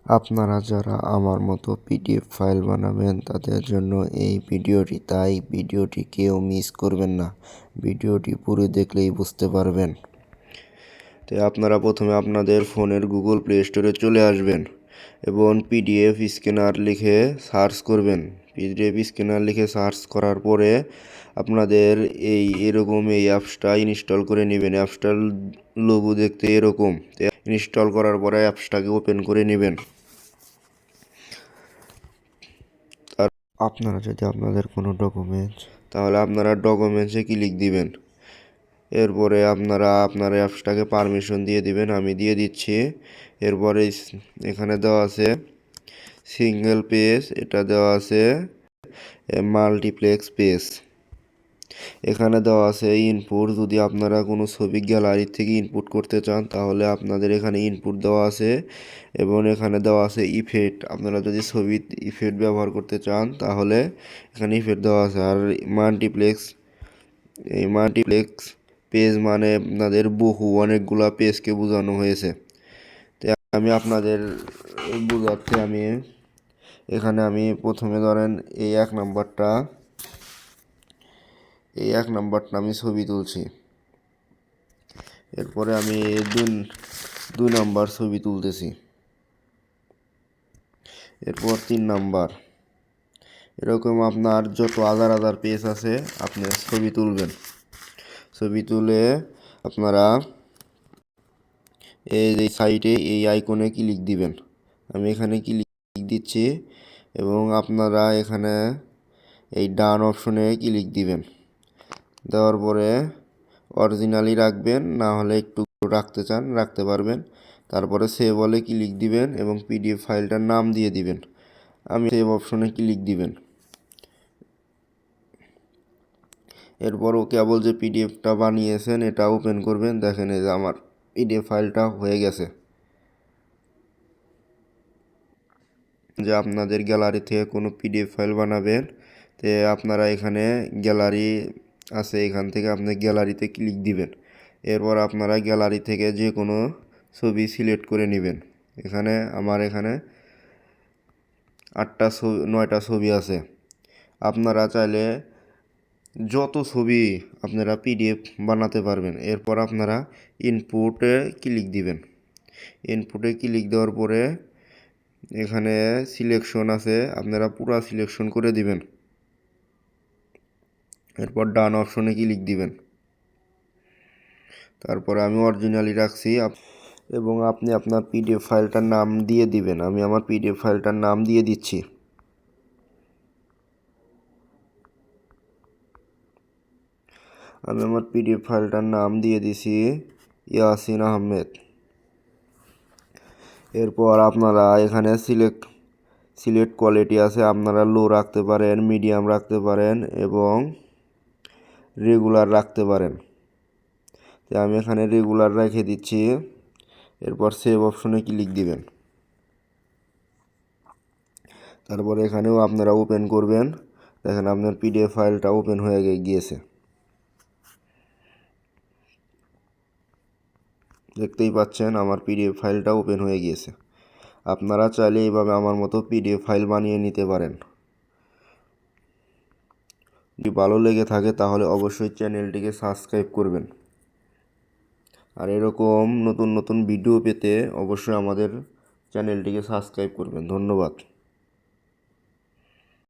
আপনারা যারা আমার মতো পিডিএফ ফাইল বানাবেন তাদের জন্য এই ভিডিওটি, তাই ভিডিওটি কেউ মিস করবেন না। ভিডিওটি পুরো দেখলেই বুঝতে পারবেন। তো আপনারা প্রথমে আপনাদের ফোনের গুগল প্লে স্টোরে চলে আসবেন এবং পিডিএফ স্ক্যানার লিখে সার্চ করবেন। পিডিএফ স্ক্যানার লিখে সার্চ করার পরে আপনাদের এরকম এই অ্যাপসটা ইনস্টল করে নেবেন। অ্যাপসটার লোগো দেখতে এরকম। ইনস্টল করার পরে অ্যাপসটাকে ওপেন করে নেবেন। আপনারা যদি আপনাদের কোনো ডকুমেন্টস, তাহলে আপনারা ডকুমেন্টসে ক্লিক দিবেন। এরপরে আপনারা আপনার অ্যাপসটাকে পারমিশন দিয়ে দিবেন, আমি দিয়ে দিচ্ছি। এরপরে এখানে দেওয়া আছে সিঙ্গেল পেজ, এটা দেওয়া আছে মাল্টিপ্লেক্স পেজ। এখানে দেওয়া আছে ইনপুট। যদি আপনারা কোনো ছবি গ্যালারি থেকে ইনপুট করতে চান তাহলে আপনাদের এখানে ইনপুট দেওয়া আছে এবং এখানে দেওয়া আছে ইফেক্ট। আপনারা যদি ছবির ইফেক্ট ব্যবহার করতে চান তাহলে এখানে ইফেক্ট দেওয়া আছে। আর মাল্টিপ্লেক্স পেজ মানে আপনাদের অনেকগুলা পেজকে বোঝানো হয়েছে। তো আমি আপনাদের বোঝাচ্ছি। আমি প্রথমে ধরেন এই এক নাম্বারটা আমি ছবি তুলছি। এরপরে আমি দুই নাম্বার ছবি তুলতেছি। এরপর 3 নাম্বার। এরকম আপনার যত হাজার পেজ আছে আপনি ছবি তুলবেন। ছবি তুলে আপনারা এই সাইটে এই আইকনে ক্লিক দিবেন। আমি এখানে ক্লিক দিচ্ছি এবং আপনারা এখানে এই ডান অপশনে ক্লিক দিবেন। দেওয়ার পরে অরিজিনালি রাখবেন, না হলে একটু রাখতে চান রাখতে পারবেন। তারপরে সেভ হলে ক্লিক দিবেন এবং পিডিএফ ফাইলটার নাম দিয়ে দিবেন। আমি সেভ অপশনে ক্লিক দিবেন। এরপর কেবল যে পিডিএফটা বানিয়েছেন এটা ওপেন করবেন। দেখেন এই যে আমার পিডিএফ ফাইলটা হয়ে গেছে। যে আপনাদের গ্যালারি থেকে কোনো পিডিএফ ফাইল বানাবেন, তে আপনারা এখানে গ্যালারি আছে, এখান থেকে আপনি গ্যালারিতে ক্লিক দিবেন। এরপর আপনারা গ্যালারি থেকে যে কোনো ছবি সিলেক্ট করে নেবেন। আমার এখানে 9টা ছবি আছে। আপনারা চাইলে যত ছবি আপনারা পিডিএফ বানাতে পারবেন। এরপর আপনারা ইনপুটে ক্লিক দিবেন। ইনপুটে ক্লিক দেওয়ার পরে এখানে সিলেকশন আছে, আপনারা পুরো সিলেকশন করে দিবেন। এরপর ডান অপশনে ক্লিক দিবেন। তারপরে আমি অরিজিনালি রাখছি এবং আপনি আপনার পিডিএফ ফাইলটার নাম দিয়ে দিবেন। আমি আমার পিডিএফ ফাইলটার নাম দিয়ে দিচ্ছি। আমি আমার পিডিএফ ফাইলটার নাম দিয়ে দিছি ইয়াসিন আহমেদ। এরপর আপনারা এখানে সিলেক্ট কোয়ালিটি আছে, আপনারা লো রাখতে পারেন, মিডিয়াম রাখতে পারেন এবং রেগুলার রাখতে পারেন। তো আমি এখানে রেগুলার রেখে দিচ্ছি। এরপর সেভ অপশনে ক্লিক দিবেন। তারপরে এখানেও আপনারা ওপেন করবেন। দেখেন আপনার পিডিএফ ফাইলটা ওপেন হয়ে গিয়েছে। দেখতেই পাচ্ছেন আমার পিডিএফ ফাইলটা ওপেন হয়ে গিয়েছে। আপনারা চাইলে এইভাবে আমার মতো পিডিএফ ফাইল বানিয়ে নিতে পারেন। যদি ভালো লেগে থাকে তাহলে অবশ্যই চ্যানেলটিকে সাবস্ক্রাইব করবেন। আর এরকম নতুন নতুন ভিডিও পেতে অবশ্যই আমাদের চ্যানেলটিকে সাবস্ক্রাইব করবেন। ধন্যবাদ।